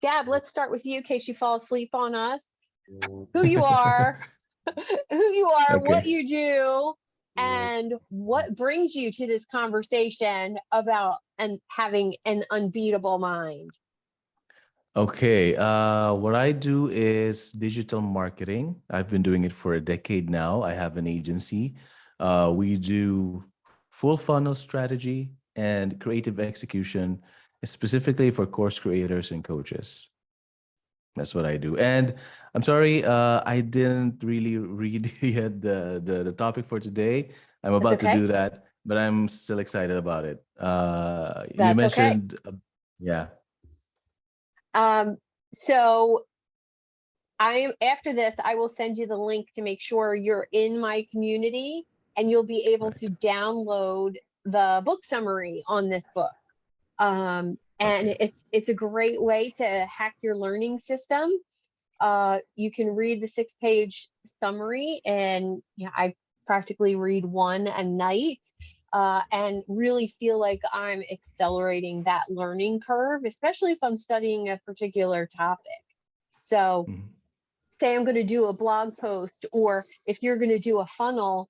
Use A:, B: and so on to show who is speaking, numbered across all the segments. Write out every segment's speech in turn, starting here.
A: Gab, let's start with you in case you fall asleep on us. Who you are, what
B: Okay.
A: you do, and what brings you to this conversation about and having an unbeatable mind.
B: Okay. What I do is digital marketing. I've been doing it for a decade now. I have an agency. We do full funnel strategy and creative execution, specifically for course creators and coaches. That's what I do. And I'm sorry, I didn't really read yet the topic for today. I'm
A: That's
B: about to
A: okay.
B: do that, but I'm still excited about it. You
A: That's okay.
B: mentioned, yeah.
A: So after this, I will send you the link to make sure you're in my community, and you'll be able to
B: Right.
A: download the book summary on this book. And
B: Okay.
A: it's a great way to hack your learning system. You can read the 6-page summary, and I practically read one a night, and really feel like I'm accelerating that learning curve, especially if I'm studying a particular topic. So
B: Mhm.
A: say I'm going to do a blog post, or if you're going to do a funnel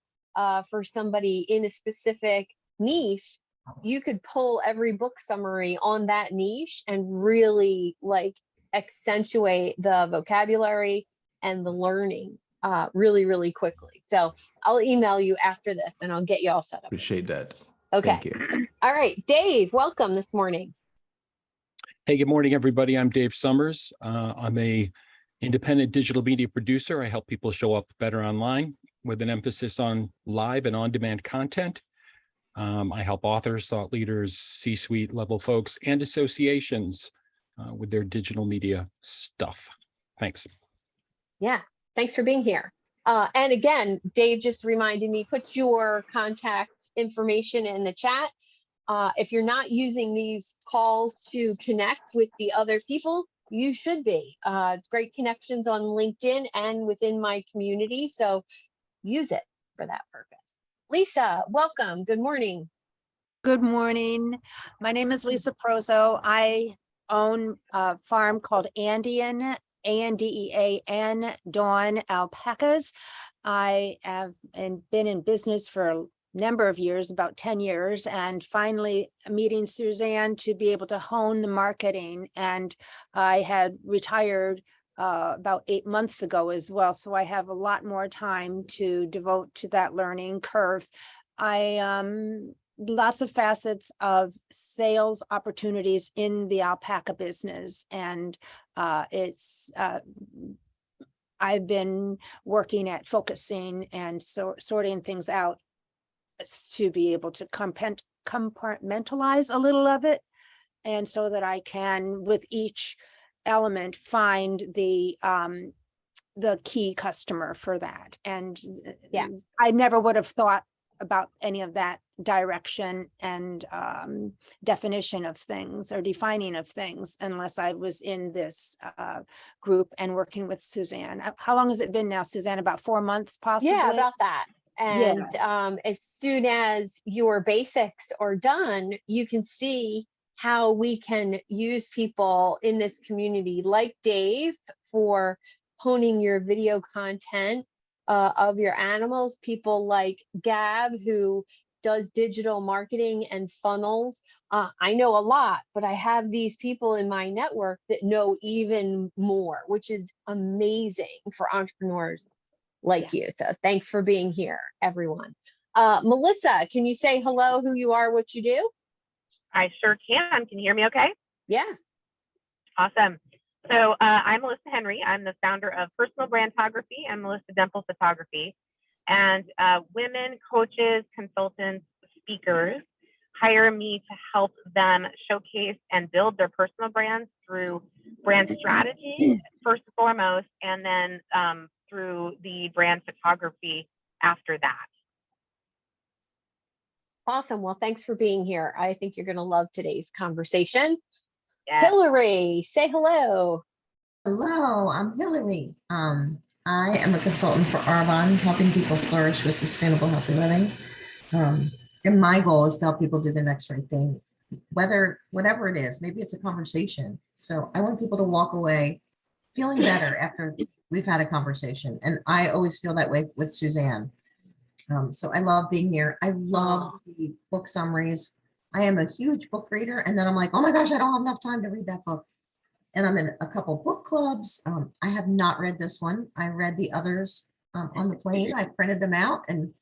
A: for somebody in a specific niche, you could pull every book summary on that niche and really like accentuate the vocabulary and the learning really, really quickly. So I'll email you after this and I'll get you all set up.
B: Appreciate that.
A: Okay.
B: Thank you.
A: All right, Dave, welcome this morning.
C: Hey, good morning, everybody. I'm Dave Summers. I'm a independent digital media producer. I help people show up better online with an emphasis on live and on-demand content. I help authors, thought leaders, C-suite level folks, and associations with their digital media stuff. Thanks.
A: Yeah, thanks for being here. And again, Dave just reminded me, put your contact information in the chat. If you're not using these calls to connect with the other people, you should be. It's great connections on LinkedIn and within my community, so use it for that purpose. Lisa, welcome. Good morning.
D: Good morning. My name is Lisa Prozo. I own a farm called Andean, Andean, Dawn Alpacas. I have been in business for a number of years, about 10 years, and finally meeting Suzanne to be able to hone the marketing. And I had retired about 8 months ago as well. So I have a lot more time to devote to that learning curve. Lots of facets of sales opportunities in the alpaca business. And I've been working at focusing and sorting things out to be able to compartmentalize a little of it. And so that I can, with each element, find the key customer for that. And
A: yeah,
D: I never would have thought about any of that direction and definition of things or defining of things unless I was in this group and working with Suzanne. How long has it been now, Suzanne? About 4 months, possibly?
A: Yeah, about that. And as soon as your basics are done, you can see how we can use people in this community like Dave for honing your video content of your animals, people like Gab who does digital marketing and funnels. I know a lot, but I have these people in my network that know even more, which is amazing for entrepreneurs like you. So thanks for being here, everyone. Melissa, can you say hello, who you are, what you do?
E: I sure can. Can you hear me okay?
A: Yeah.
E: Awesome. So I'm Melissa Henry. I'm the founder of Personal Brandography and Melissa Demple Photography. And women, coaches, consultants, speakers hire me to help them showcase and build their personal brands through brand strategy, first and foremost, and then through the brand photography after that.
A: Awesome. Well, thanks for being here. I think you're going to love today's conversation.
E: Yes.
A: Hillary, say hello.
F: Hello, I'm Hillary. I am a consultant for Arbonne, helping people flourish with sustainable, healthy living. And my goal is to help people do the next right thing whatever it is, maybe it's a conversation. So I want people to walk away feeling better after we've had a conversation. And I always feel that way with Suzanne. So I love being here. I love the book summaries. I am a huge book reader. And then I'm like, oh my gosh, I don't have enough time to read that book. And I'm in a couple book clubs. I have not read this one. I read the others on the plane. I printed them out and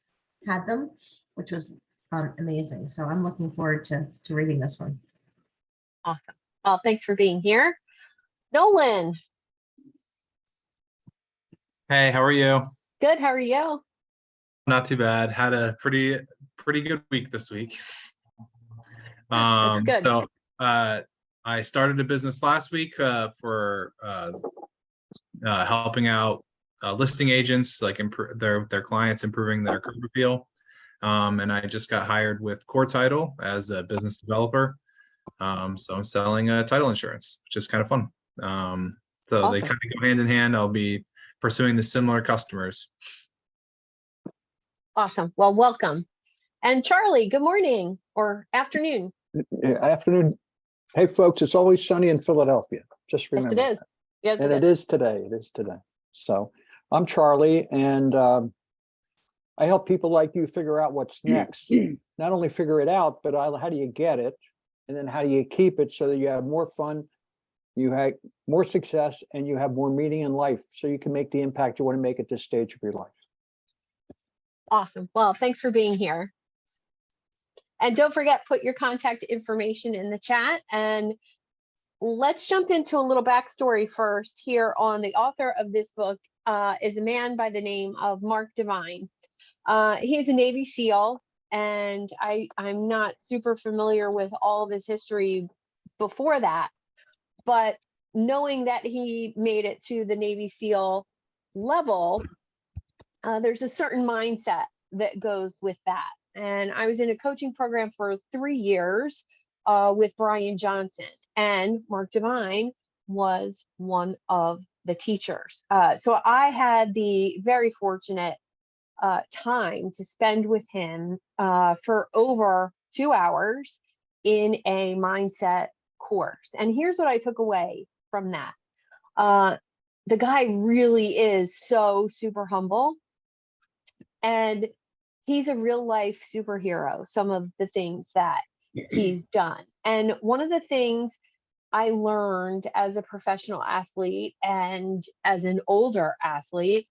F: had them, which was amazing. So I'm looking forward to reading this one.
A: Awesome. Well, thanks for being here. Nolan.
G: Hey, how are you?
A: Good. How are you?
G: Not too bad. Had a pretty good week this week.
A: That's good.
G: So I started a business last week for helping out listing agents, like their clients improving their curb appeal. And I just got hired with Core Title as a business developer. So I'm selling title insurance, which is kind of fun. So
A: Awesome.
G: They kind of go hand in hand. I'll be pursuing the similar customers.
A: Awesome. Well, welcome. And Charlie, good morning or afternoon.
H: Afternoon. Hey, folks, it's always sunny in Philadelphia. Just remember.
A: Yes, it is. Yes,
H: And it is today. It is today. So I'm Charlie, and I help people like you figure out what's next. Not only figure it out, but how do you get it? And then how do you keep it so that you have more fun, you have more success, and you have more meaning in life so you can make the impact you want to make at this stage of your life.
A: Awesome. Well, thanks for being here. And don't forget, put your contact information in the chat. And let's jump into a little backstory first here on the author of this book is a man by the name of Mark Devine. He is a Navy SEAL, and I'm not super familiar with all of his history before that, but knowing that he made it to the Navy SEAL level, there's a certain mindset that goes with that. And I was in a coaching program for 3 years with Brian Johnson, and Mark Devine was one of the teachers. So I had the very fortunate time to spend with him for over 2 hours in a mindset course. And here's what I took away from that. The guy really is so super humble, and he's a real life superhero, some of the things that he's done. And one of the things I learned as a professional athlete and as an older athlete,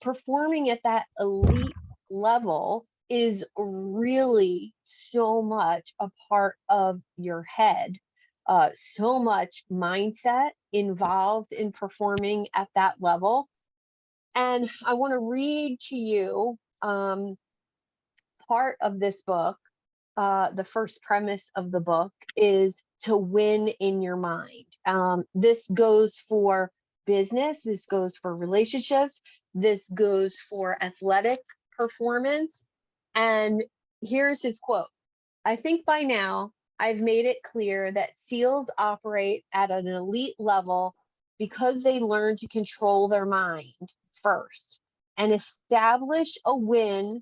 A: performing at that elite level is really so much a part of your head, so much mindset involved in performing at that level. And I want to read to you part of this book. The first premise of the book is to win in your mind. This goes for business, this goes for relationships, this goes for athletic performance. And here's his quote. I think by now I've made it clear that SEALs operate at an elite level because they learn to control their mind first and establish a win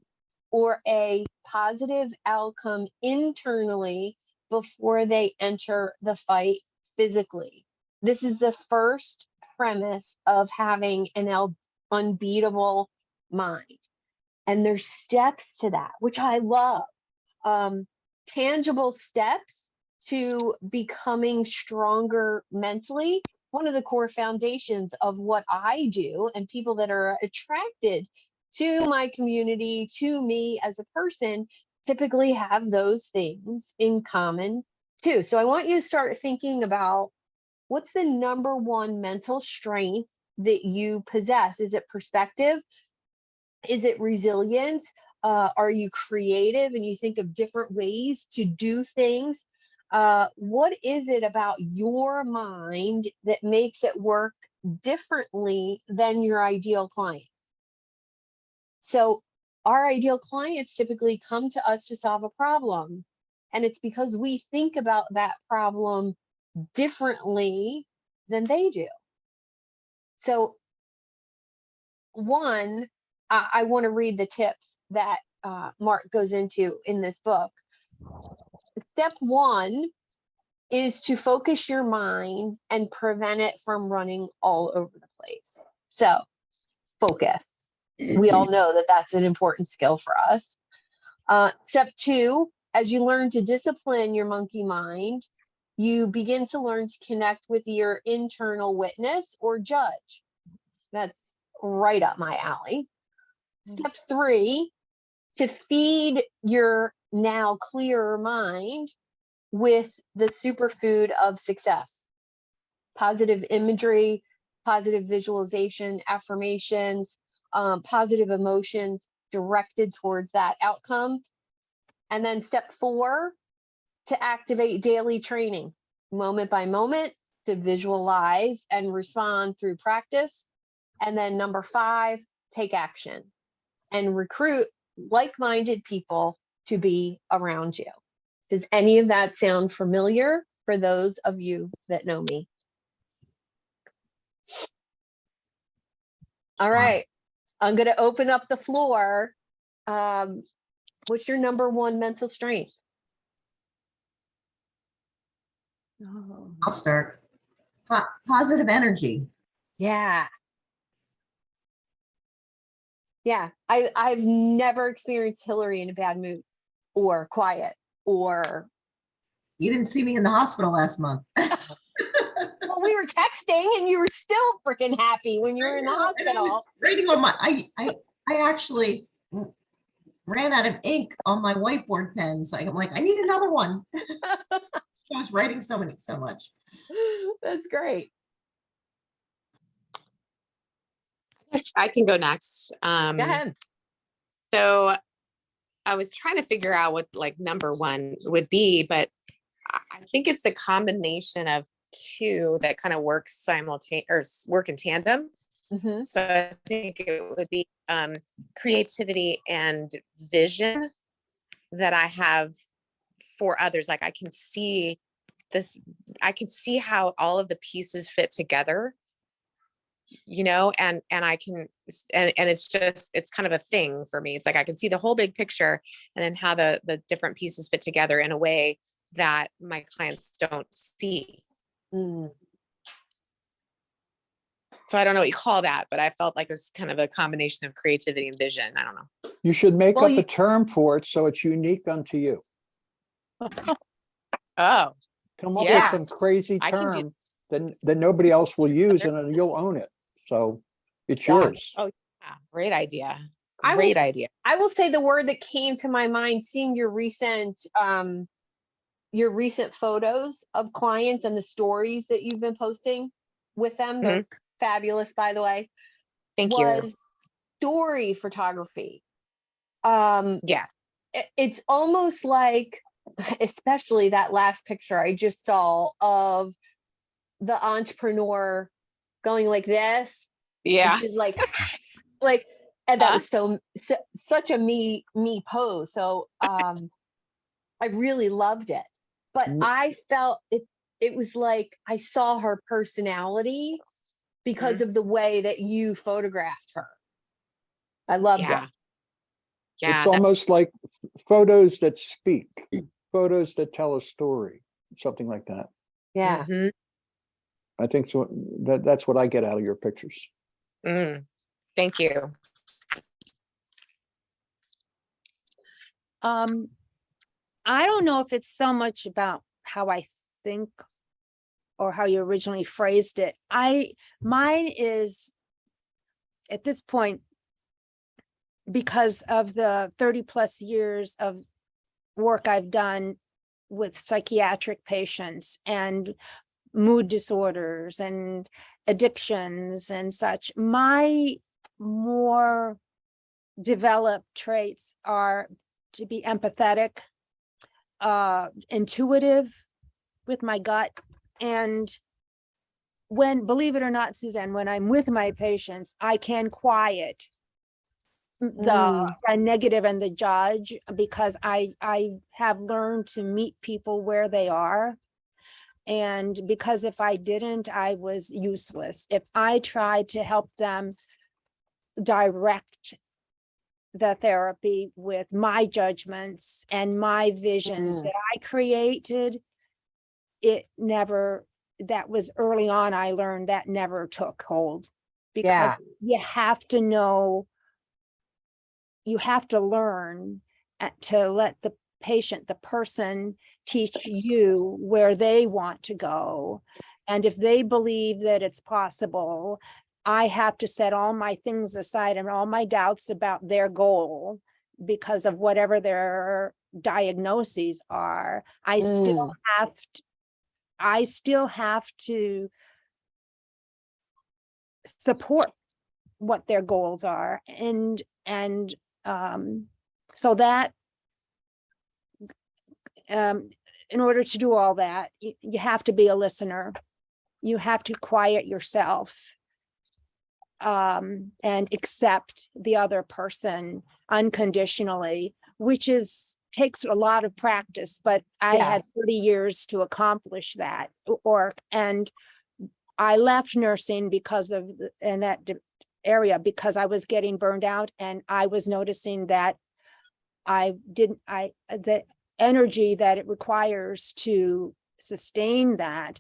A: or a positive outcome internally before they enter the fight physically. This is the first premise of having an unbeatable mind. And there's steps to that, which I love. Tangible steps to becoming stronger mentally. One of the core foundations of what I do, and people that are attracted to my community, to me as a person, typically have those things in common too. So I want you to start thinking about, what's the number one mental strength that you possess? Is it perspective? Is it resilience? Are you creative and you think of different ways to do things? What is it about your mind that makes it work differently than your ideal client? So our ideal clients typically come to us to solve a problem. And it's because we think about that problem differently than they do. So one, I want to read the tips that Mark goes into in this book. step one is to focus your mind and prevent it from running all over the place. So focus. We all know that that's an important skill for us. Step two, as you learn to discipline your monkey mind, you begin to learn to connect with your internal witness or judge. That's right up my alley. Step three, to feed your now clearer mind with the superfood of success. Positive imagery, positive visualization, affirmations, positive emotions directed towards that outcome. And then step four, to activate daily training, moment by moment, to visualize and respond through practice. And then number five, take action and recruit like-minded people to be around you. Does any of that sound familiar for those of you that know me? All right, I'm going to open up the floor. What's your number one mental strength?
F: I'll start. Positive energy.
A: Yeah. Yeah, I've never experienced Hillary in a bad mood or quiet or.
F: You didn't see me in the hospital last month.
A: Well, we were texting and you were still freaking happy when you were in the hospital.
F: Writing on my, I actually ran out of ink on my whiteboard pen. So I'm like, I need another one. So I was writing so much.
A: That's great.
I: Yes, I can go next.
A: Go ahead.
I: So I was trying to figure out what like number one would be, but I think it's the combination of two that kind of works simultaneously or work in tandem.
A: Mm-hmm.
I: So I think it would be creativity and vision that I have for others. Like I can see this, I can see how all of the pieces fit together, you know, and I can, and it's just, it's kind of a thing for me. It's like, I can see the whole big picture and then how the different pieces fit together in a way that my clients don't see.
A: Mm.
I: So I don't know what you call that, but I felt like it was kind of a combination of creativity and vision. I don't know.
H: You should make
A: Well,
H: up a term for it so it's unique unto you.
I: Oh,
H: Come up
I: Yeah.
H: with some crazy
I: I can do-
H: term that nobody else will use, and then you'll own it. So it's
A: Yeah.
H: yours.
I: oh yeah, great idea.
A: I
I: Great
A: will-
I: idea.
A: I will say the word that came to my mind, seeing your recent photos of clients and the stories that you've been posting with them. They're fabulous, by the way.
I: Thank you.
A: Was story photography.
I: Yes.
A: It's almost like, especially that last picture I just saw of the entrepreneur going like this.
I: Yeah.
A: And she's like, and that was such a me pose. So I really loved it. But I felt it was like I saw her personality because of the way that you photographed her. I loved it.
I: Yeah.
H: It's almost like photos that speak, photos that tell a story, something like that.
A: Yeah.
I: Mhm.
H: I think so. That's what I get out of your pictures.
I: Thank you.
D: I don't know if it's so much about how I think or how you originally phrased it. Mine is at this point, because of the 30 plus years of work I've done with psychiatric patients and mood disorders and addictions and such, my more developed traits are to be empathetic, intuitive with my gut. And when, believe it or not, Suzanne, when I'm with my patients, I can quiet the negative and the judge, because I have learned to meet people where they are. And because if I didn't, I was useless. If I tried to help them direct the therapy with my judgments and my visions
A: Mm.
D: that I created, it never, that was early on, I learned that never took hold. Because
A: Yeah.
D: you have to know, you have to learn to let the patient, the person, teach you where they want to go. And if they believe that it's possible, I have to set all my things aside and all my doubts about their goal because of whatever their diagnoses are. I still have to support what their goals are. And so that in order to do all that, you have to be a listener. You have to quiet yourself and accept the other person unconditionally, which takes a lot of practice, but I had 30 years to accomplish that. And I left nursing because of in that area because I was getting burned out, and I was noticing that the energy that it requires to sustain that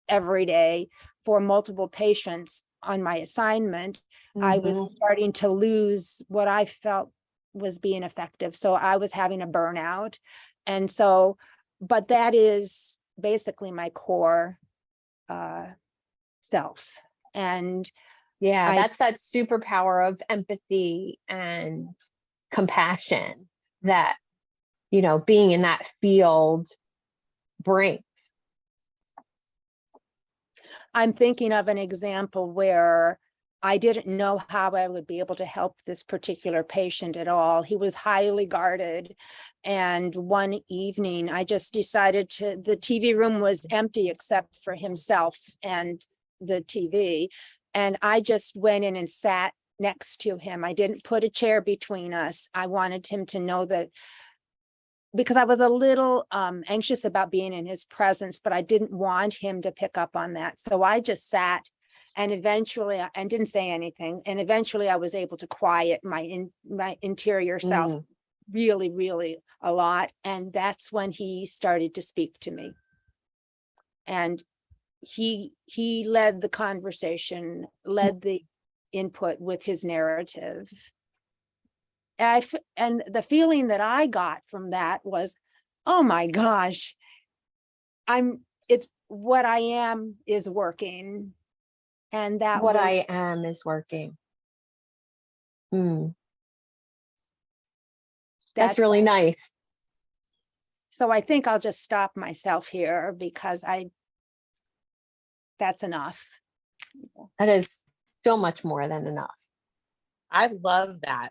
D: every day for multiple patients on my assignment, I was starting to lose what I felt was being effective. So I was having a burnout. And so, but that is basically my core self. And
A: yeah, that's that superpower of empathy and compassion that, you know, being in that field brings.
D: I'm thinking of an example where I didn't know how I would be able to help this particular patient at all. He was highly guarded. And one evening I just decided the TV room was empty except for himself and the TV. And I just went in and sat next to him. I didn't put a chair between us. I wanted him to know that, because I was a little anxious about being in his presence, but I didn't want him to pick up on that. So I just sat and eventually, and didn't say anything. And eventually I was able to quiet my interior self really, really a lot. And that's when he started to speak to me. And he led the conversation, led the input with his narrative. And the feeling that I got from that was, oh my gosh, it's what I am is working. And that
A: What
D: was,
A: I am is working. That's really nice.
D: So I think I'll just stop myself here because that's enough.
A: That is so much more than enough.
I: I love that.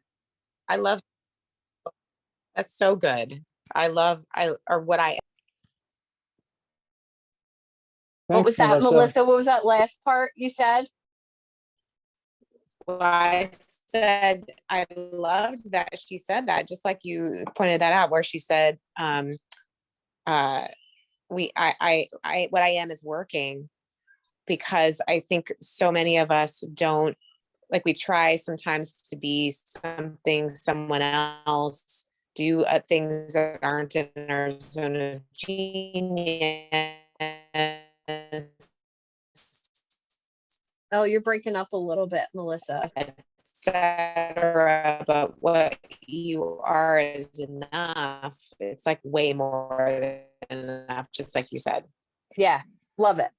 I: That's so good.
A: What was that, Melissa? What was that last part you said?
I: I said I loved that she said that, just like you pointed that out, where she said, what I am is working, because I think so many of us don't, like, we try sometimes to be something, someone else, do things that aren't in our zone of genius.
A: Oh, you're breaking up a little bit, Melissa.
I: Etc. But what you are is enough. It's like way more than enough, just like you said.
A: Yeah, love it.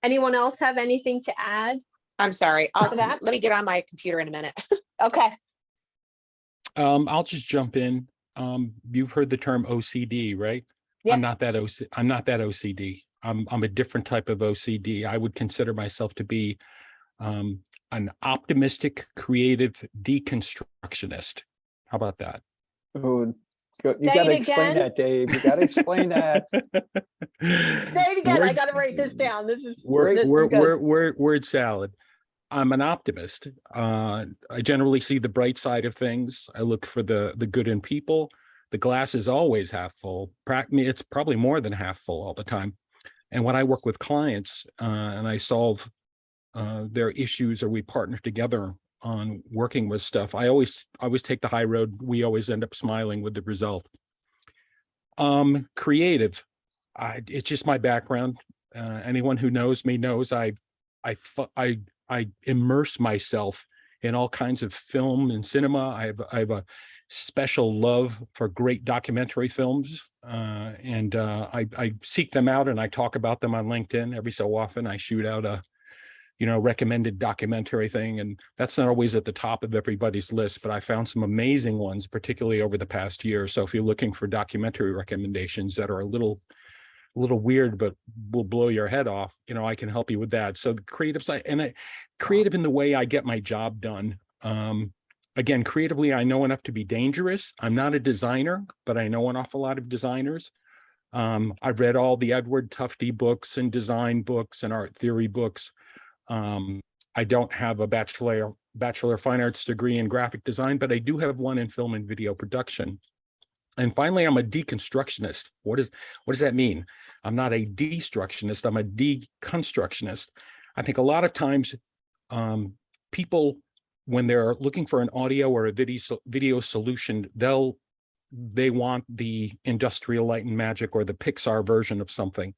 A: Anyone else have anything to add?
I: I'm sorry. Let me get on my computer in a minute.
A: Okay.
C: I'll just jump in. You've heard the term OCD, right?
A: Yeah.
C: I'm not that OCD. I'm a different type of OCD. I would consider myself to be an optimistic, creative deconstructionist. How about that?
H: You got to explain that, Dave. You got to explain that.
A: Say it again. I got to write this down. This is good.
C: Word salad. I'm an optimist. I generally see the bright side of things. I look for the good in people. The glass is always half full. It's probably more than half full all the time. And when I work with clients and I solve their issues, or we partner together on working with stuff. I always take the high road. We always end up smiling with the result. Creative. It's just my background. Anyone who knows me knows I immerse myself in all kinds of film and cinema. I have a special love for great documentary films, and I seek them out and I talk about them on LinkedIn. Every so often I shoot out a recommended documentary thing, and that's not always at the top of everybody's list, but I found some amazing ones, particularly over the past year. So if you're looking for documentary recommendations that are a little weird but will blow your head off, I can help you with that. So the creative side, and creative in the way I get my job done. Again, creatively, I know enough to be dangerous. I'm not a designer, but I know an awful lot of designers. I've read all the Edward Tufte books and design books and art theory books. I don't have a bachelor of fine arts degree in graphic design, but I do have one in film and video production. And finally, I'm a deconstructionist. What does that mean? I'm not a destructionist, I'm a deconstructionist. I think a lot of times people, when they're looking for an audio or a video solution, they want the Industrial Light and Magic or the Pixar version of something.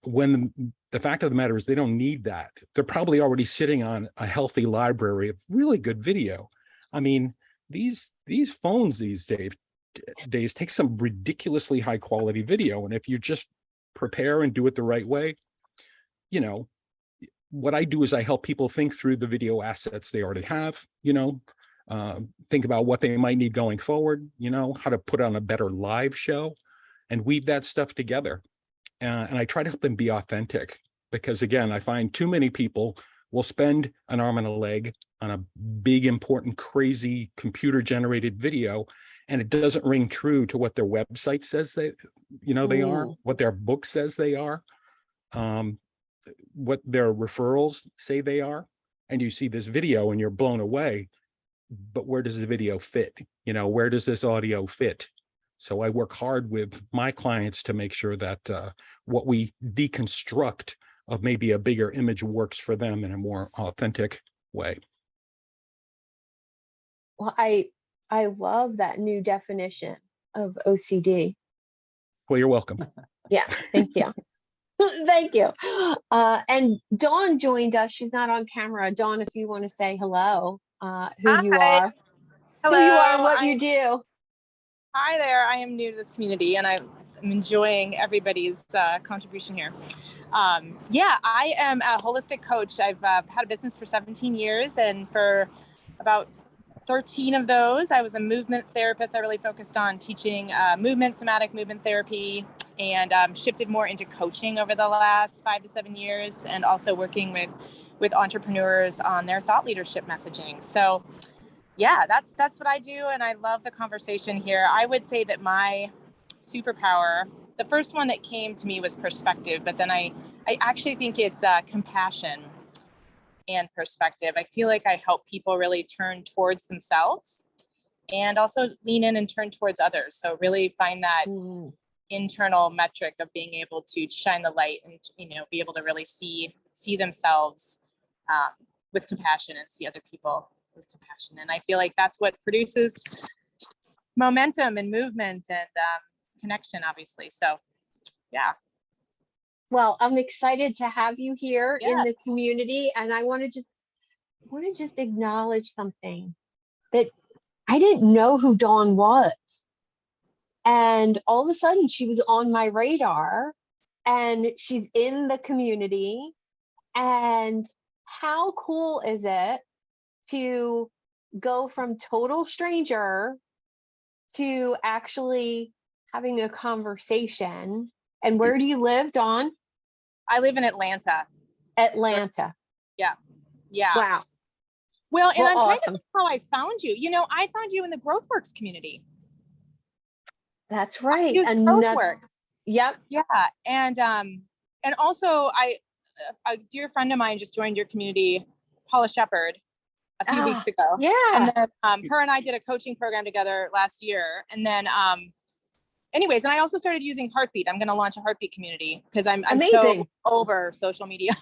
C: When the fact of the matter is they don't need that. They're probably already sitting on a healthy library of really good video. I mean, these phones these days take some ridiculously high quality video. And if you just prepare and do it the right way, what I do is I help people think through the video assets they already have, think about what they might need going forward, how to put on a better live show and weave that stuff together. And I try to help them be authentic, because again, I find too many people will spend an arm and a leg on a big, important, crazy computer generated video, and it doesn't ring true to what their website says they are, what their book says they are, what their referrals say they are. And you see this video and you're blown away, but where does the video fit? Where does this audio fit? So I work hard with my clients to make sure that what we deconstruct of maybe a bigger image works for them in a more authentic way.
A: Well, I love that new definition of OCD.
C: Well, you're welcome.
A: Yeah, thank you. Thank you. And Dawn joined us. She's not on camera. Dawn, if you want to say hello, who you are,
J: Hello.
A: who you are and what you do.
J: Hi there. I am new to this community and I'm enjoying everybody's contribution here. I am a holistic coach. I've had a business for 17 years, and for about 13 of those, I was a movement therapist. I really focused on teaching somatic movement therapy, and shifted more into coaching over the last 5 to 7 years, and also working with entrepreneurs on their thought leadership messaging. So yeah, that's what I do. And I love the conversation here. I would say that my superpower, the first one that came to me was perspective, but then I actually think it's compassion and perspective. I feel like I help people really turn towards themselves and also lean in and turn towards others. So really find that internal metric of being able to shine the light and, be able to really see themselves with compassion and see other people with compassion. And I feel like that's what produces momentum and movement and connection, obviously. So yeah.
A: Well, I'm excited to have you here in
J: Yes.
A: the community, and I want to just acknowledge something that I didn't know who Dawn was, and all of a sudden she was on my radar, and she's in the community. And how cool is it to go from total stranger to actually having a conversation? And where do you live, Dawn?
J: I live in Atlanta.
A: Atlanta.
J: Yeah.
A: Wow.
J: Well, and
A: Well,
J: I'm trying
A: awesome.
J: to think how I found you. I found you in the GrowthWorks community.
A: That's
J: I
A: right.
J: use
A: Another-
J: GrowthWorks.
A: Yep.
J: Yeah. And also a dear friend of mine just joined your community, Paula Shepard, a few weeks ago.
A: Yeah.
J: And then her and I did a coaching program together last year. And then anyways, and I also started using Heartbeat. I'm going to launch a Heartbeat community because I'm so
A: Amazing.
J: over social media.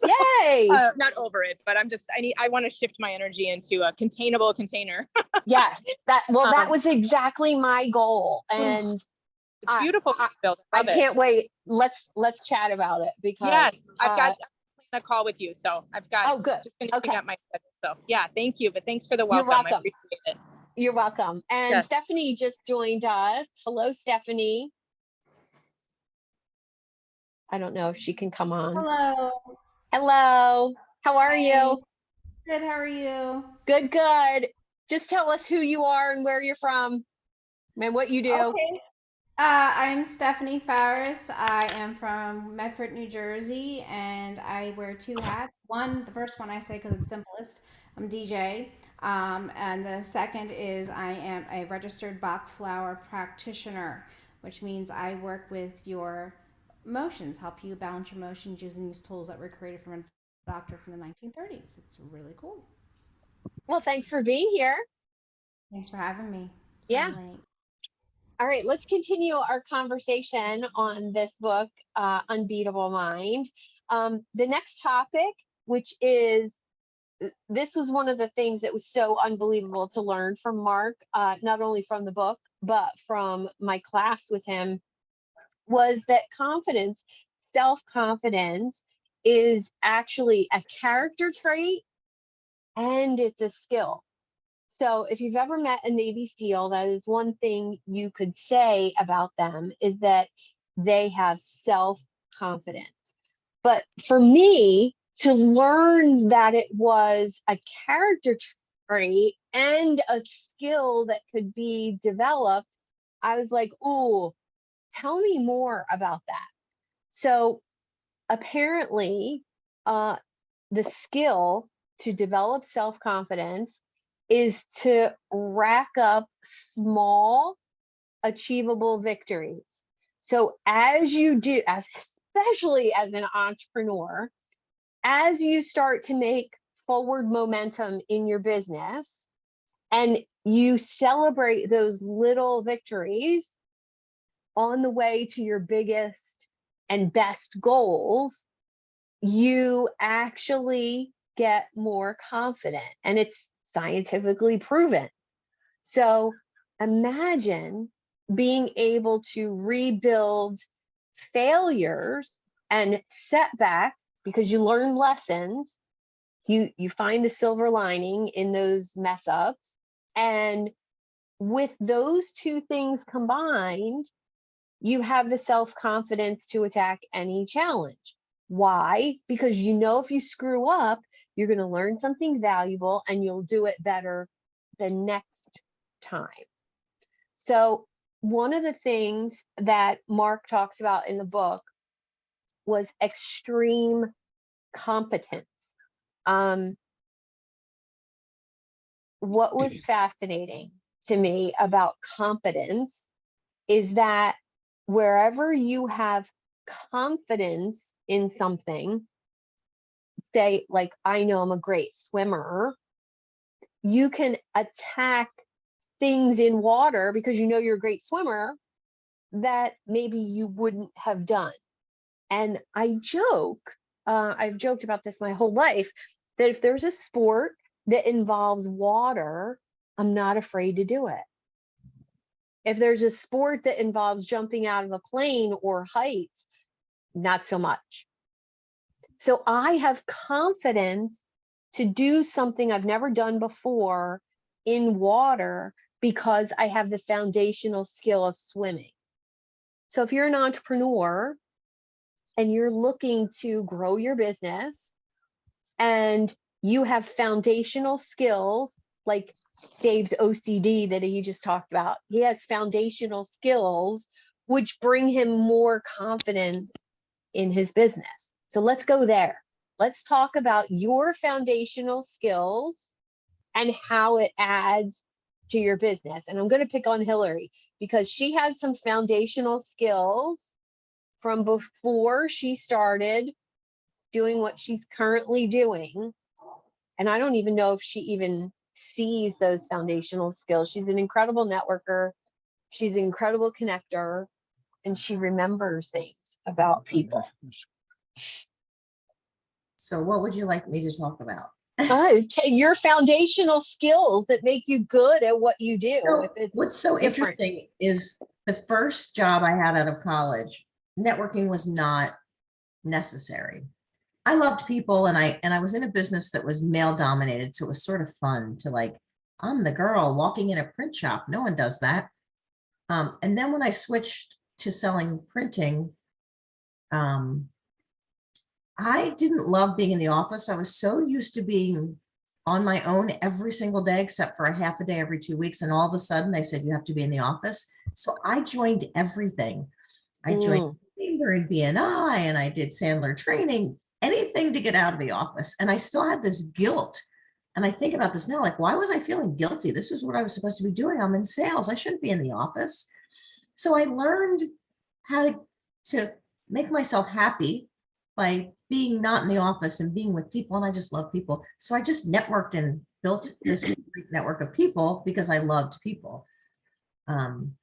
A: Yay.
J: Not over it, but I want to shift my energy into a containable container.
A: Yes, that was exactly my goal. And
J: It's beautiful. Built.
A: I can't wait. Let's chat about it because
J: yes, I've got a call with you. So I've got
A: oh good.
J: just finishing up my schedule. So yeah, thank you. But thanks for the welcome.
A: You're welcome.
J: I appreciate it.
A: You're welcome. And
J: Yes.
A: Stephanie just joined us. Hello, Stephanie. I don't know if she can come on.
K: Hello.
A: Hello. How are
K: Hey.
A: you?
K: Good. How are you?
A: Good, good. Just tell us who you are and where you're from and what you do.
K: Okay. I'm Stephanie Farris. I am from Medford, New Jersey, and I wear two hats. The first one I say because it's simplest. I'm DJ. And the second is I am a registered Bach flower practitioner, which means I work with your emotions, help you balance your emotions using these tools that were created from a doctor from the 1930s. It's really cool.
A: Well, thanks for being here.
K: Thanks for having me.
A: Yeah. All right, let's continue our conversation on this book, Unbeatable Mind. The next topic, which is, this was one of the things that was so unbelievable to learn from Mark, not only from the book, but from my class with him, was that confidence, self-confidence, is actually a character trait and it's a skill. So if you've ever met a Navy SEAL, that is one thing you could say about them, is that they have self-confidence. But for me, to learn that it was a character trait and a skill that could be developed, I was like, ooh, tell me more about that. So apparently, the skill to develop self-confidence is to rack up small, achievable victories. So as you do, especially as an entrepreneur, as you start to make forward momentum in your business and you celebrate those little victories on the way to your biggest and best goals, you actually get more confident, and it's scientifically proven. So imagine being able to rebuild failures and setbacks because you learn lessons. You find the silver lining in those mess ups. And with those two things combined, you have the self-confidence to attack any challenge. Why? Because you know if you screw up, you're going to learn something valuable and you'll do it better the next time. So one of the things that Mark talks about in the book was extreme competence. What was fascinating to me about competence is that wherever you have confidence in something, say, like, I know I'm a great swimmer, you can attack things in water because you know you're a great swimmer that maybe you wouldn't have done. And I joke, I've joked about this my whole life, that if there's a sport that involves water, I'm not afraid to do it. If there's a sport that involves jumping out of a plane or heights, not so much. So I have confidence to do something I've never done before in water because I have the foundational skill of swimming. So if you're an entrepreneur and you're looking to grow your business and you have foundational skills like Dave's OCD that he just talked about, he has foundational skills which bring him more confidence in his business. So let's go there. Let's talk about your foundational skills and how it adds to your business. And I'm going to pick on Hillary because she had some foundational skills from before she started doing what she's currently doing. And I don't even know if she even sees those foundational skills. She's an incredible networker. She's an incredible connector, and she remembers things about people.
F: So what would you like me to talk about?
A: Your foundational skills that make you good at what you do.
F: So
A: If it's
F: what's so
A: different.
F: interesting is the first job I had out of college, networking was not necessary. I loved people, and I was in a business that was male dominated, so it was sort of fun to like, I'm the girl walking in a print shop. No one does that. And then when I switched to selling printing, I didn't love being in the office. I was so used to being on my own every single day, except for a half a day every 2 weeks. And all of a sudden they said, you have to be in the office. So I joined everything. I joined Chamber and BNI, and I did Sandler training, anything to get out of the office. And I still had this guilt. And I think about this now, like, why was I feeling guilty? This is what I was supposed to be doing. I'm in sales. I shouldn't be in the office. So I learned how to make myself happy by being not in the office and being with people. And I just love people. So I just networked and built this great network of people because I loved people. And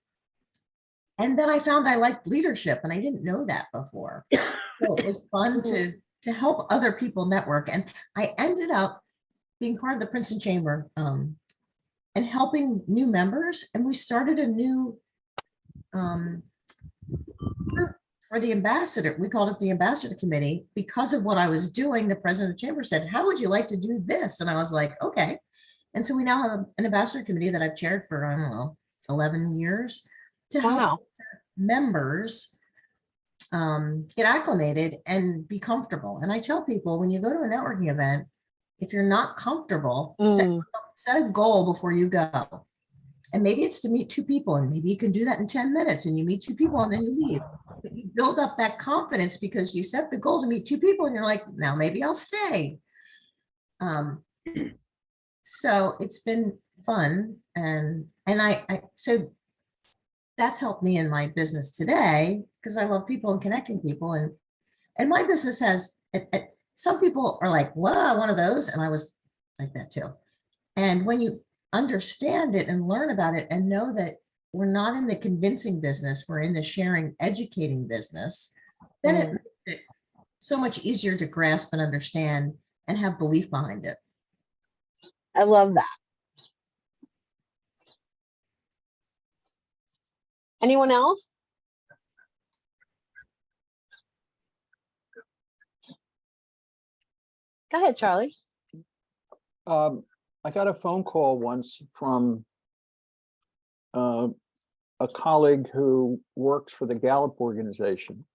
F: then I found I liked leadership, and I didn't know that before. So it was fun to help other people network. And I ended up being part of the Princeton Chamber and helping new members. And we started a new group for the ambassador. We called it the Ambassador Committee. Because of what I was doing, the president of the chamber said, how would you like to do this? And I was like, okay. And so we now have an ambassador committee that I've chaired for, I don't know, 11 years to help members get acclimated and be comfortable. And I tell people, when you go to a networking event, if you're not comfortable, set a goal before you go. And maybe it's to meet 2 people, and maybe you can do that in 10 minutes and you meet 2 people and then you leave. But you build up that confidence because you set the goal to meet 2 people and you're like, now maybe I'll stay. So it's been fun. And so that's helped me in my business today because I love people and connecting people. And my business has, some people are like, whoa, one of those. And I was like that too. And when you understand it and learn about it and know that we're not in the convincing business, we're in the sharing, educating business, then it makes it so much easier to grasp and understand and have belief behind it.
A: I love that. Anyone else? Go ahead, Charlie.
H: I got a phone call once from a colleague who works for the Gallup organization.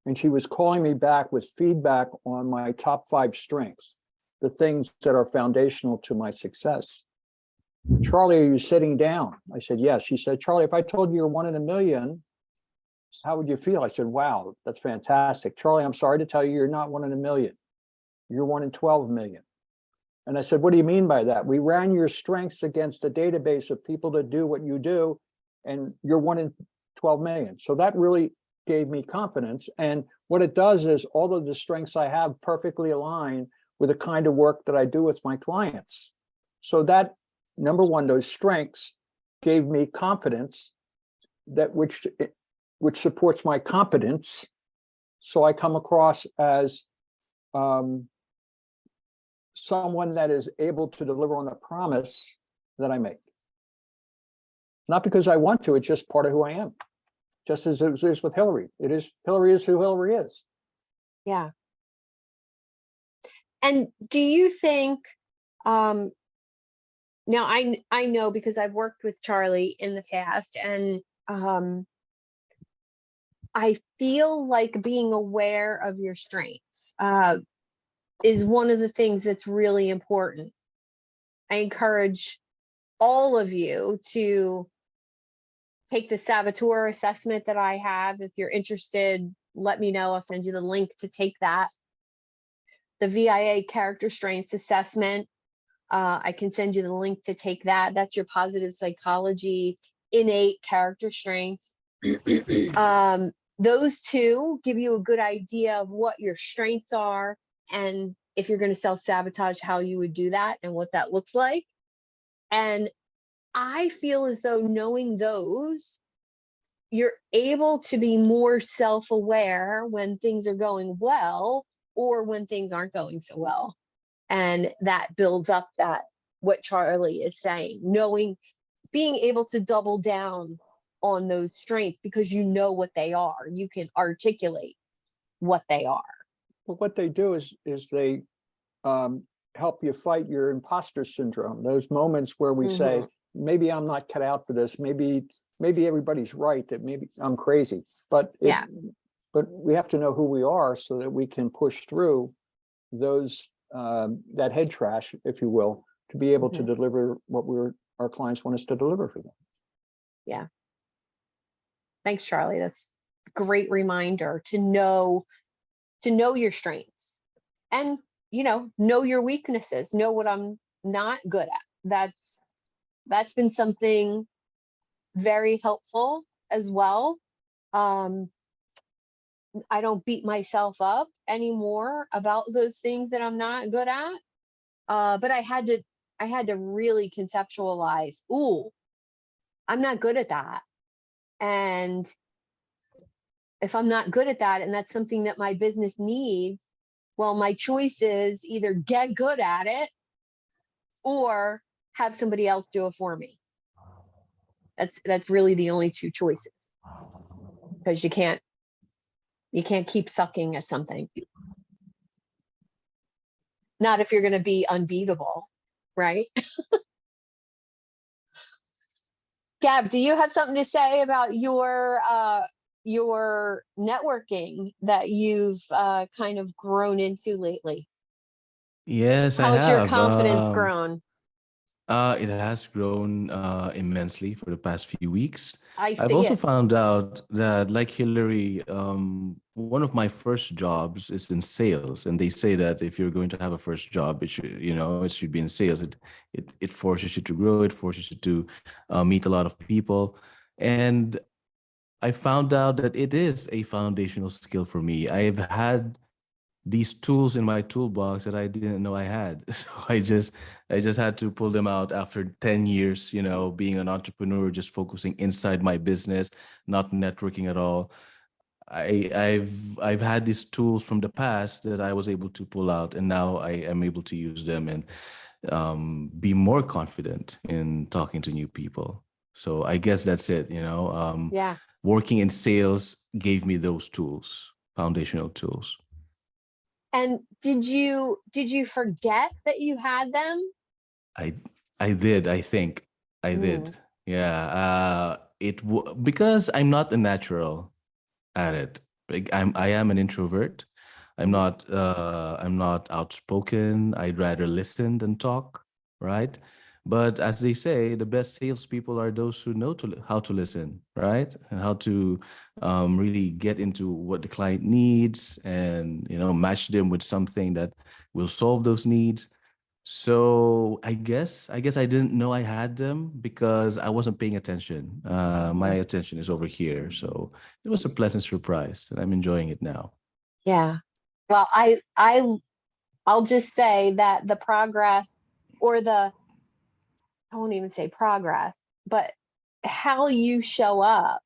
H: And she was calling me back with feedback on my top 5 strengths, the things that are foundational to my success. Charlie, are you sitting down? I said, yes. She said, Charlie, if I told you you're 1 in a million, how would you feel? I said, wow, that's fantastic. Charlie, I'm sorry to tell you, you're not 1 in a million. You're 1 in 12 million. And I said, what do you mean by that? We ran your strengths against a database of people that do what you do, and you're 1 in 12 million. So that really gave me confidence. And what it does is all of the strengths I have perfectly align with the kind of work that I do with my clients. So that, number one, those strengths gave me confidence, that which supports my competence. So I come across as someone that is able to deliver on the promise that I make. Not because I want to, it's just part of who I am. Just as it is with Hillary. Hillary is who Hillary is.
A: Yeah. And do you think, now I know because I've worked with Charlie in the past, and I feel like being aware of your strengths is one of the things that's really important. I encourage all of you to take the saboteur assessment that I have. If you're interested, let me know. I'll send you the link to take that. The VIA character strengths assessment, I can send you the link to take that. That's your positive psychology, innate character strengths. Those 2 give you a good idea of what your strengths are, and if you're going to self-sabotage, how you would do that and what that looks like. And I feel as though knowing those, you're able to be more self-aware when things are going well, or when things aren't going so well. And that builds up that, what Charlie is saying, knowing, being able to double down on those strengths because you know what they are. You can articulate what they are.
H: But what they do is they help you fight your imposter syndrome. Those moments where we say, maybe I'm not cut out for this. Maybe everybody's right, that maybe I'm crazy. But but we have to know who we are so that we can push through those that head trash, if you will, to be able to deliver what our clients want us to deliver for them.
A: Yeah. Thanks, Charlie. That's a great reminder to know your strengths and, know your weaknesses, know what I'm not good at. That's been something very helpful as well. I don't beat myself up anymore about those things that I'm not good at. But I had to really conceptualize, ooh, I'm not good at that. And if I'm not good at that, and that's something that my business needs, well, my choice is either get good at it or have somebody else do it for me. That's really the only two choices, because you can't keep sucking at something. Not if you're going to be unbeatable, right? Gab, do you have something to say about your networking that you've kind of grown into lately?
B: Yes, I
A: How has your
B: have.
A: confidence grown?
B: It has grown immensely for the past few weeks.
A: I
B: I've
A: see
B: also
A: it.
B: found out that, like Hillary, one of my first jobs is in sales, and they say that if you're going to have a first job, it should be in sales. It forces you to grow. It forces you to meet a lot of people, and I found out that it is a foundational skill for me. I've had these tools in my toolbox that I didn't know I had. So I just had to pull them out after 10 years, being an entrepreneur, just focusing inside my business, not networking at all. I've had these tools from the past that I was able to pull out, and now I am able to use them and be more confident in talking to new people. So I guess that's it,
A: Yeah.
B: working in sales gave me those tools, foundational tools.
A: And did you forget that you had them?
B: I did. I think I did. Yeah. Because I'm not a natural at it. Like, I am an introvert. I'm not outspoken. I'd rather listen than talk, right? But as they say, the best salespeople are those who know how to listen, right? And how to really get into what the client needs, and match them with something that will solve those needs. So I guess I didn't know I had them because I wasn't paying attention. My attention is over here, so it was a pleasant surprise, and I'm enjoying it now.
A: Yeah. Well, I'll just say that the progress, or I won't even say progress, but how you show up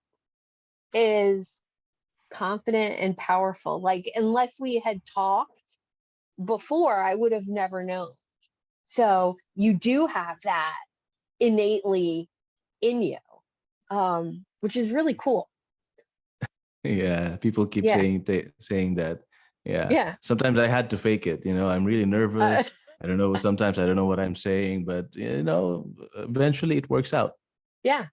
A: is confident and powerful. Like, unless we had talked before, I would have never known. So you do have that innately in you, which is really cool.
B: Yeah, people keep
A: Yeah.
B: saying that. Yeah.
A: Yeah.
B: Sometimes I had to fake it. I'm really nervous. I don't know. Sometimes I don't know what I'm saying, but eventually it works out.
A: Yeah.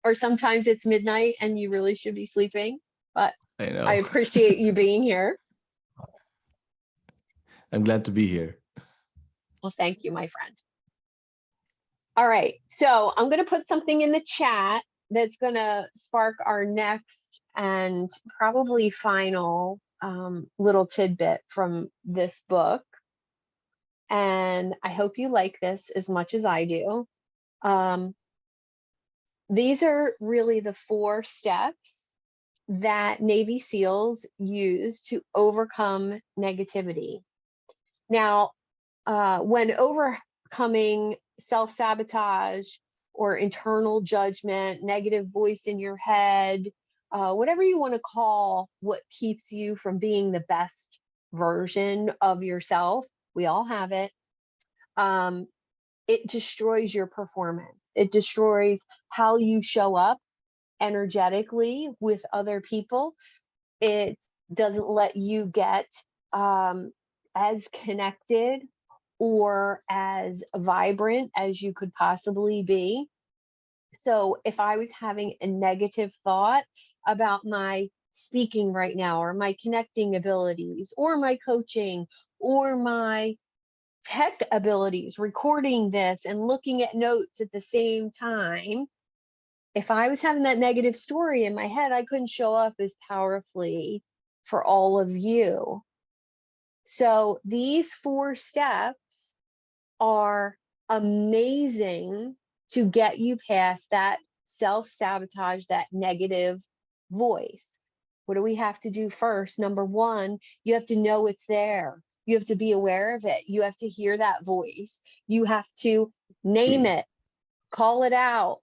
A: Or sometimes it's midnight and you really should be sleeping, but
B: I know.
A: I appreciate you being here.
B: I'm glad to be here.
A: Well, thank you, my friend. All right. So I'm going to put something in the chat that's going to spark our next and probably final little tidbit from this book. And I hope you like this as much as I do. These are really the 4 steps that Navy SEALs use to overcome negativity. Now, when overcoming self-sabotage or internal judgment, negative voice in your head, whatever you want to call what keeps you from being the best version of yourself, we all have it, it destroys your performance. It destroys how you show up energetically with other people. It doesn't let you get as connected or as vibrant as you could possibly be. So if I was having a negative thought about my speaking right now, or my connecting abilities, or my coaching, or my tech abilities, recording this and looking at notes at the same time, if I was having that negative story in my head, I couldn't show up as powerfully for all of you. So these 4 steps are amazing to get you past that self-sabotage, that negative voice. What do we have to do first? Number 1, you have to know it's there. You have to be aware of it. You have to hear that voice. You have to name it, call it out,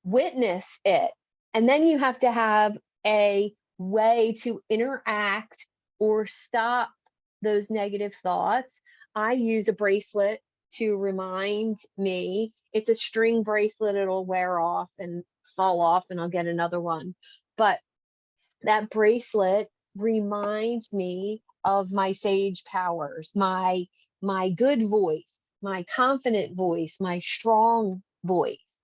A: witness it. And then you have to have a way to interact or stop those negative thoughts. I use a bracelet to remind me. It's a string bracelet. It'll wear off and fall off, and I'll get another one. But that bracelet reminds me of my sage powers, my good voice, my confident voice, my strong voice.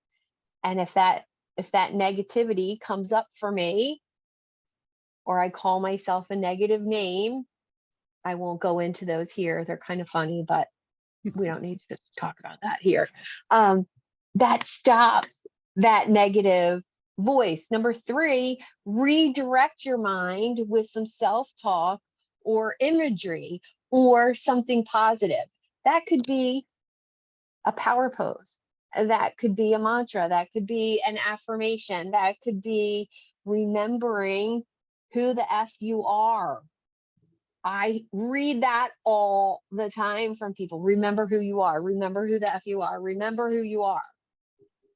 A: And if that negativity comes up for me, or I call myself a negative name, I won't go into those here. They're kind of funny, but we don't need to talk about that here. That stops that negative voice. Number 3, redirect your mind with some self-talk or imagery or something positive. That could be a power pose. That could be a mantra. That could be an affirmation. That could be remembering who the F you are. I read that all the time from people. Remember who you are. Remember who the F you are. Remember who you are.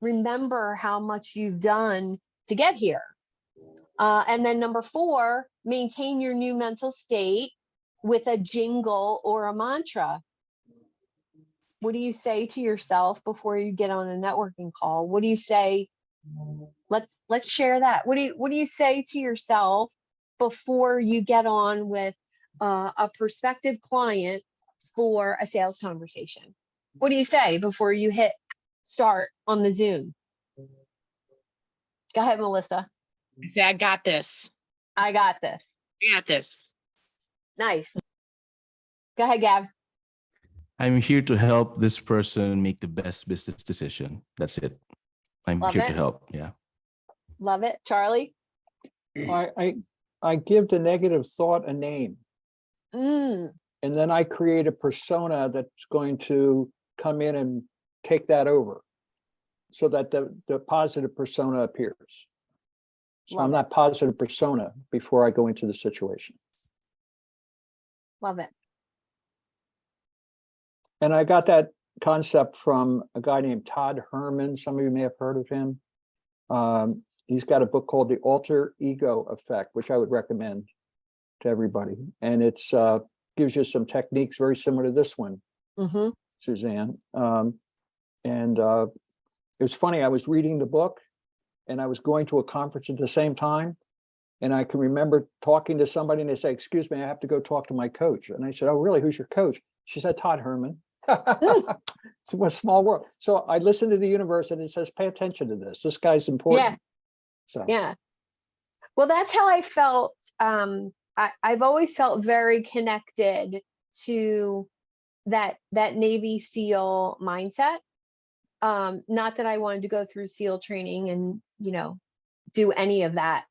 A: Remember how much you've done to get here. And then number 4, maintain your new mental state with a jingle or a mantra. What do you say to yourself before you get on a networking call? What do you say? Let's share that. What do you say to yourself before you get on with a prospective client for a sales conversation? What do you say before you hit start on the Zoom? Go ahead, Melissa.
I: I say, I got this.
A: I got this.
I: I got this.
A: Nice. Go ahead, Gab.
B: I'm here to help this person make the best business decision. That's it. I'm
A: Love
B: here
A: it.
B: to help. Yeah.
A: Love it. Charlie?
H: I give the negative thought a name,
A: Mm,
H: and then I create a persona that's going to come in and take that over, so that the positive persona appears. So I'm
A: Love
H: that positive persona before I go into the situation.
A: love it.
H: And I got that concept from a guy named Todd Herman. Some of you may have heard of him. He's got a book called The Alter Ego Effect, which I would recommend to everybody. And it's gives you some techniques very similar to this one,
A: Mm-hmm.
H: Suzanne. And it was funny, I was reading the book and I was going to a conference at the same time. And I can remember talking to somebody and they say, excuse me, I have to go talk to my coach. And I said, oh, really? Who's your coach? She said, Todd Herman. It's a small world. So I listened to the universe and it says, pay attention to this. This guy's important.
A: Yeah.
H: So
A: Yeah. Well, that's how I felt. I've always felt very connected to that Navy SEAL mindset. Not that I wanted to go through SEAL training and, do any of that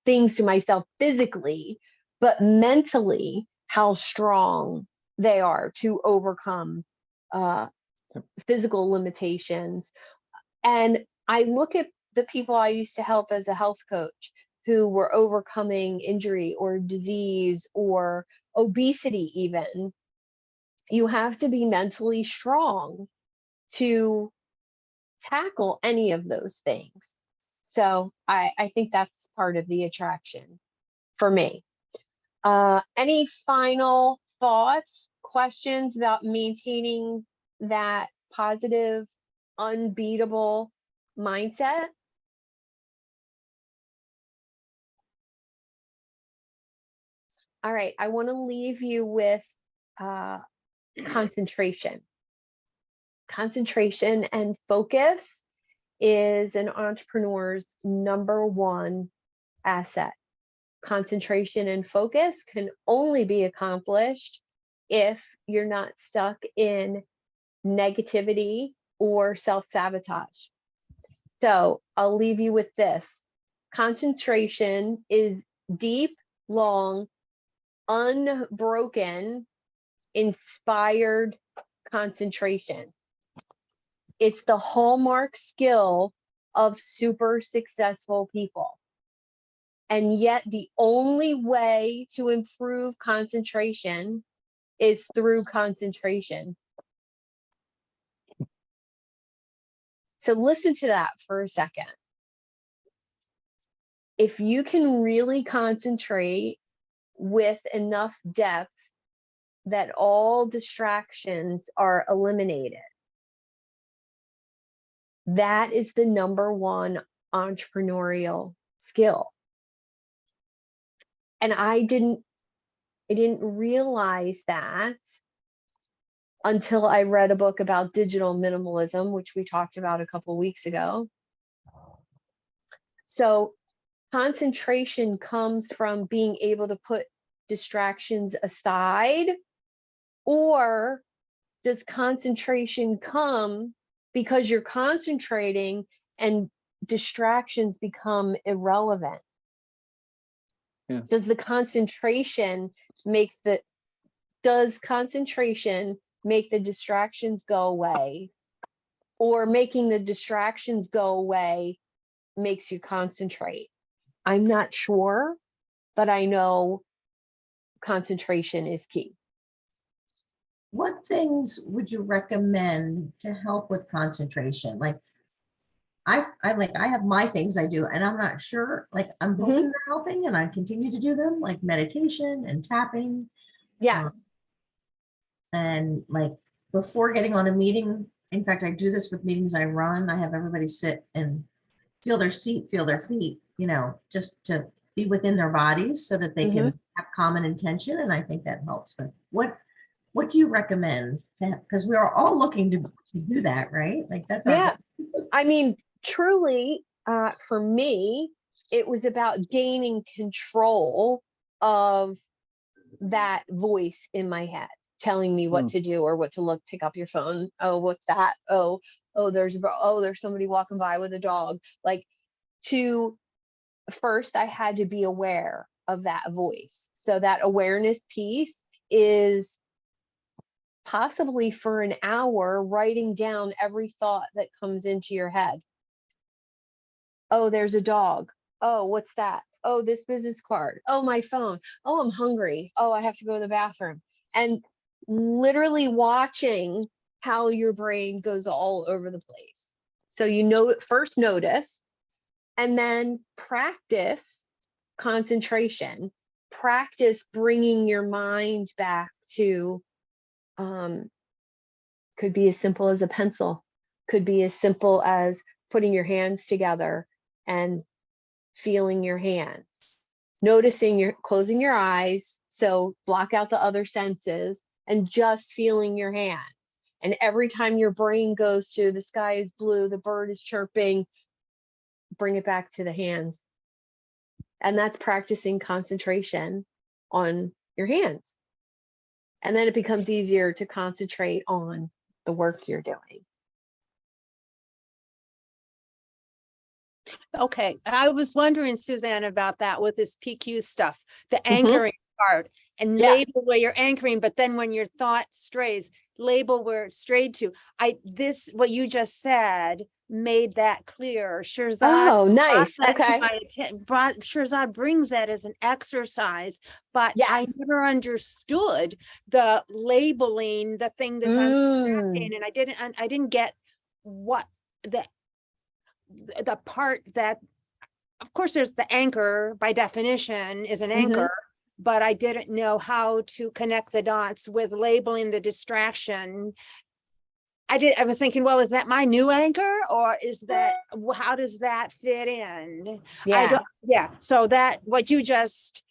A: things to myself physically, but mentally, how strong they are to overcome physical limitations. And I look at the people I used to help as a health coach who were overcoming injury or disease or obesity even. You have to be mentally strong to tackle any of those things. So I think that's part of the attraction for me. Any final thoughts, questions about maintaining that positive, unbeatable mindset? All right, I want to leave you with concentration. Concentration and focus is an entrepreneur's #1 asset. Concentration and focus can only be accomplished if you're not stuck in negativity or self-sabotage. So I'll leave you with this. Concentration is deep, long, unbroken, inspired concentration. It's the hallmark skill of super successful people. And yet the only way to improve concentration is through concentration. So listen to that for a second. If you can really concentrate with enough depth that all distractions are eliminated, that is the #1 entrepreneurial skill. And I didn't realize that until I read a book about digital minimalism, which we talked about a couple weeks ago. So concentration comes from being able to put distractions aside, or does concentration come because you're concentrating and distractions become irrelevant?
H: Yeah.
A: Does concentration make the distractions go away, or making the distractions go away makes you concentrate? I'm not sure, but I know concentration is key.
F: What things would you recommend to help with concentration? Like I have my things I do, and I'm not sure, like I'm hoping they're helping, and I continue to do them, like meditation and tapping.
A: Yes.
F: And like before getting on a meeting, in fact, I do this with meetings I run. I have everybody sit and feel their seat, feel their feet, just to be within their bodies so that they can have common intention. And I think that helps. But what do you recommend? Because we are all looking to do that, right? Like that's
A: Yeah. I mean, truly, for me, it was about gaining control of that voice in my head telling me what to do or what to look, pick up your phone. Oh, what's that? Oh, there's somebody walking by with a dog. Like, first I had to be aware of that voice. So that awareness piece is possibly for an hour writing down every thought that comes into your head. Oh, there's a dog. Oh, what's that? Oh, this business card. Oh, my phone. Oh, I'm hungry. Oh, I have to go to the bathroom. And literally watching how your brain goes all over the place. So first notice, and then practice concentration. Practice bringing your mind back to, could be as simple as a pencil, could be as simple as putting your hands together and feeling your hands, noticing closing your eyes, so block out the other senses, and just feeling your hands. And every time your brain goes to the sky is blue, the bird is chirping, bring it back to the hands. And that's practicing concentration on your hands. And then it becomes easier to concentrate on the work you're doing.
D: Okay, I was wondering, Suzanne, about that with this PQ stuff, the anchoring part, and label where you're anchoring, but then when your thought strays, label where it strayed to. What you just said made that clear. Shirzad,
A: oh, nice. Okay.
D: Shirzad brings that as an exercise, but I never understood the labeling, the thing that's on the napkin, and I didn't get what the part that, of course, there's the anchor by definition is an anchor, but I didn't know how to connect the dots with labeling the distraction. I was thinking, well, is that my new anchor, or is that, how does that fit in? I don't, yeah. So that what you just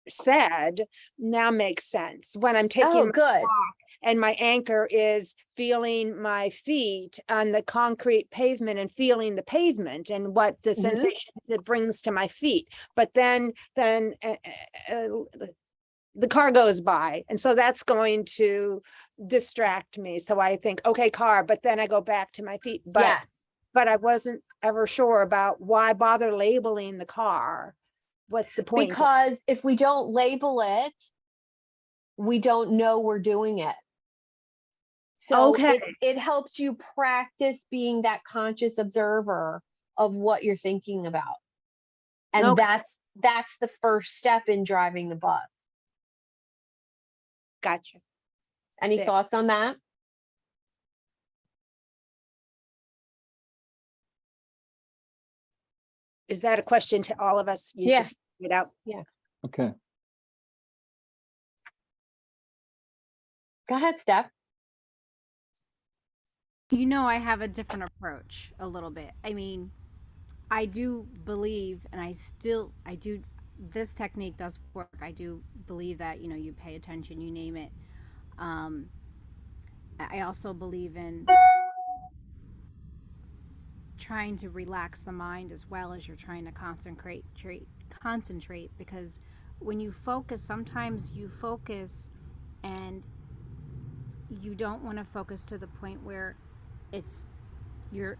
D: said now makes sense when I'm taking
A: Oh,
D: my
A: good.
D: walk and my anchor is feeling my feet on the concrete pavement and feeling the pavement and what the sensations it brings to my feet. But then the car goes by, and so that's going to distract me. So I think, okay, car, but then I go back to my feet. But I wasn't ever sure about why bother labeling the car. What's the point?
A: Because if we don't label it, we don't know we're doing it. So it helps you practice being that conscious observer of what you're thinking about. And that's the first step in driving the bus.
D: Gotcha.
A: Any thoughts on that?
D: Is that a question to all of us? You just figured out.
A: Yeah.
H: Okay.
A: Go ahead, Steph.
K: You know, I have a different approach a little bit. I mean, I do believe, and I do, this technique does work. I do believe that, you know, you pay attention, you name it. I also believe in trying to relax the mind as well as you're trying to concentrate, because when you focus, sometimes you focus and you don't want to focus to the point where you're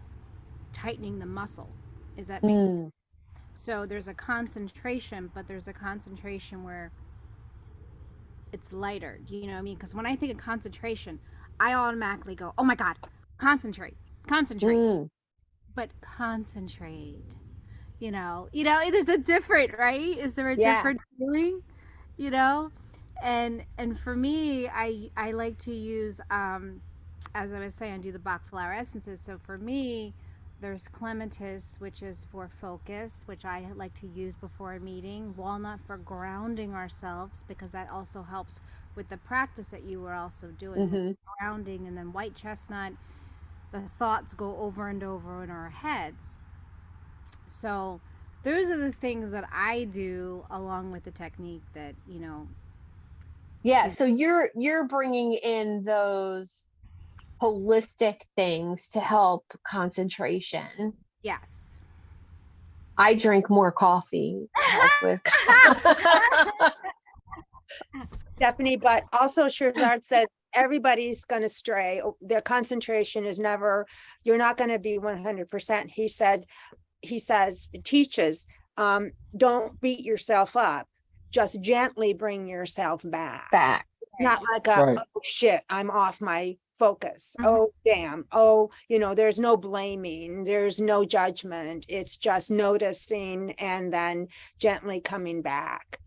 K: tightening the muscle. Is that making so there's a concentration, but there's a concentration where it's lighter. Do you know what I mean? Because when I think of concentration, I automatically go, oh my God, concentrate. But concentrate, you know, there's a different, right? Is there a different feeling, you know? And for me, I like to use, as I was saying, do the Bach flower essences. So for me, there's clematis, which is for focus, which I like to use before a meeting. Walnut for grounding ourselves, because that also helps with the practice that you were also doing, with grounding. And then white chestnut, the thoughts go over and over in our heads. So those are the things that I do along with the technique that, you know.
A: Yeah. So you're bringing in those holistic things to help concentration.
K: Yes.
A: I drink more coffee to help with.
D: Stephanie, but also Shirzad says everybody's going to stray. Their concentration is never, you're not going to be 100%. He teaches, don't beat yourself up. Just gently bring yourself back. Not like oh shit, I'm off my focus. Oh, damn. Oh, you know, there's no blaming. There's no judgment. It's just noticing and then gently coming back.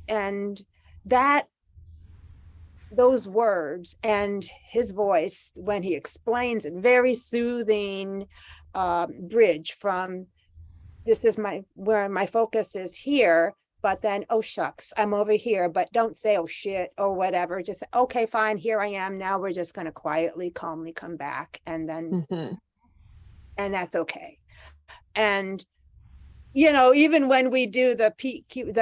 D: And those words and his voice when he explains it, very soothing bridge from this is where my focus is here, but then oh shucks, I'm over here, but don't say oh shit or whatever. Just okay, fine, here I am. Now we're just going to quietly, calmly come back, and then and that's okay. And you know, even when we do the PQ,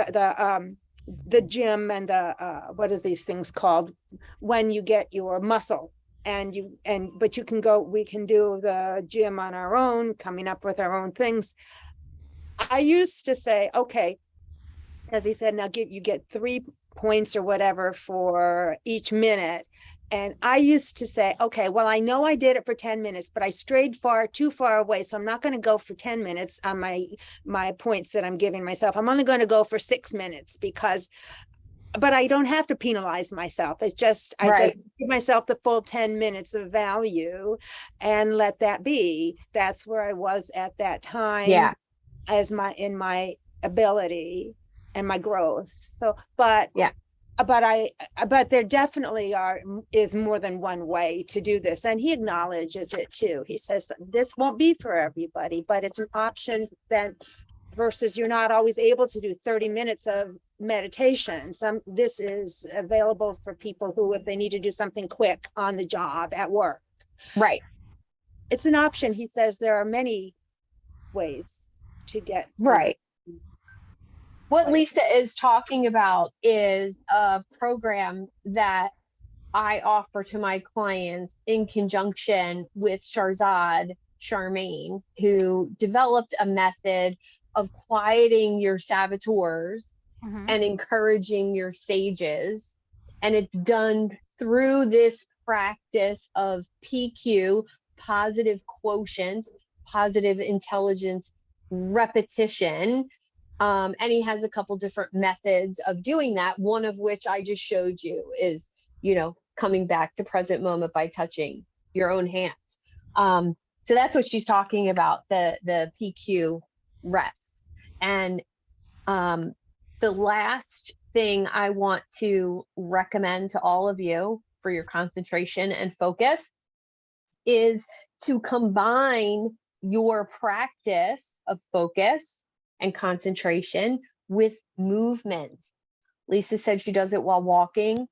D: the gym and the what is these things called when you get your muscle but you can go, we can do the gym on our own, coming up with our own things. I used to say, okay, as he said, now you get 3 points or whatever for each minute. And I used to say, okay, well, I know I did it for 10 minutes, but I strayed too far away. So I'm not going to go for 10 minutes on my points that I'm giving myself. I'm only going to go for 6 minutes but I don't have to penalize myself. It's just, I just give myself the full 10 minutes of value and let that be. That's where I was at that time in my ability and my growth. So, but there definitely is more than one way to do this. And he acknowledges it too. He says, this won't be for everybody, but it's an option that versus you're not always able to do 30 minutes of meditation. This is available for people who, if they need to do something quick on the job at work.
A: Right.
D: It's an option. He says there are many ways to get.
A: Right. What Lisa is talking about is a program that I offer to my clients in conjunction with Sharzad Charmaine, who developed a method of quieting your saboteurs and encouraging your sages. And it's done through this practice of PQ, positive quotient, positive intelligence repetition. And he has a couple different methods of doing that, one of which I just showed you is, you know, coming back to present moment by touching your own hands. So that's what she's talking about, the PQ reps. And the last thing I want to recommend to all of you for your concentration and focus is to combine your practice of focus and concentration with movement. Lisa said she does it while walking.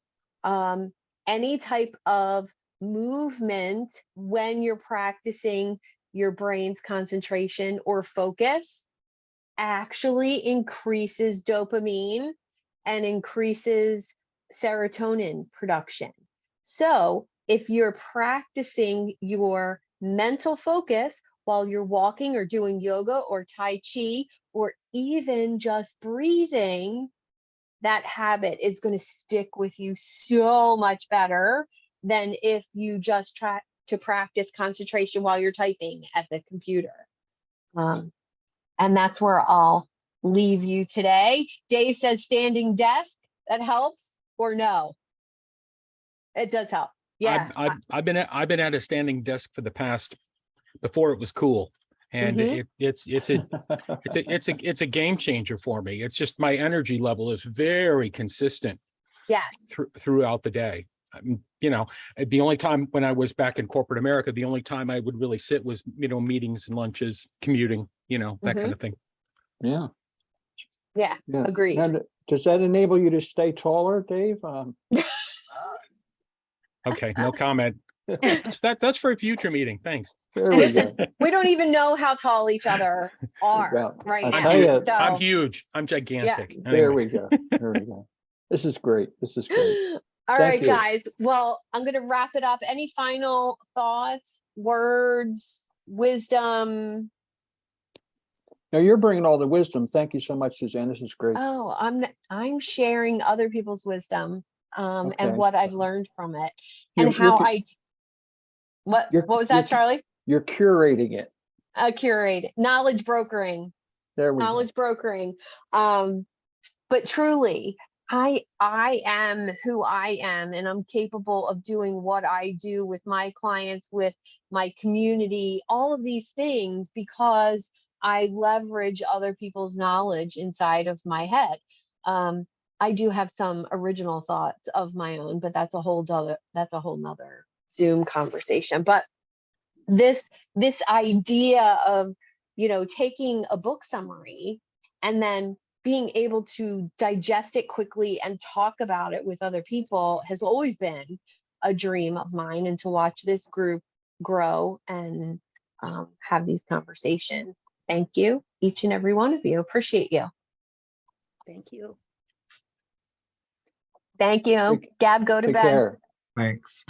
A: Any type of movement when you're practicing your brain's concentration or focus actually increases dopamine and increases serotonin production. So if you're practicing your mental focus while you're walking or doing yoga or Tai Chi, or even just breathing, that habit is going to stick with you so much better than if you just try to practice concentration while you're typing at the computer. And that's where I'll leave you today. Dave said standing desk, that helps, or no? It does help. Yeah.
C: I've been at a standing desk for the past, before it was cool. And it's a game changer for me. It's just my energy level is very consistent.
A: Yes.
C: Throughout the day. You know, the only time when I was back in corporate America, the only time I would really sit was, you know, meetings and lunches, commuting, you know, that kind of thing.
H: Yeah.
A: Yeah. Agreed.
H: Now, does that enable you to stay taller, Dave?
C: Okay, no comment. That's for a future meeting. Thanks.
H: There we go.
A: We don't even know how tall each other are
H: Well,
A: right
H: I'll
A: now.
H: tell you,
A: So,
C: I'm huge. I'm gigantic.
A: Yeah.
H: There
C: Anyway.
H: we go. There we go. This is great. This is great.
A: all
H: Thank
A: right,
H: you.
A: guys. Well, I'm going to wrap it up. Any final thoughts, words, wisdom?
H: Now you're bringing all the wisdom. Thank you so much, Suzanne. This is great.
A: Oh, I'm sharing other people's wisdom
H: Okay.
A: and what I've learned from it,
H: You're-
A: and how
H: you're-
A: what
H: you're-
A: was that, Charlie?
H: You're curating it.
A: Curate, knowledge brokering.
H: There we go.
A: Knowledge brokering. But truly, I am who I am, and I'm capable of doing what I do with my clients, with my community, all of these things, because I leverage other people's knowledge inside of my head. I do have some original thoughts of my own, but that's a whole nother Zoom conversation. But this idea of, you know, taking a book summary and then being able to digest it quickly and talk about it with other people has always been a dream of mine, and to watch this group grow and have these conversations. Thank you, each and every one of you. Appreciate you.
D: Thank you.
A: Thank you. Gab, go to
H: Take
A: bed.
H: care.
G: Thanks.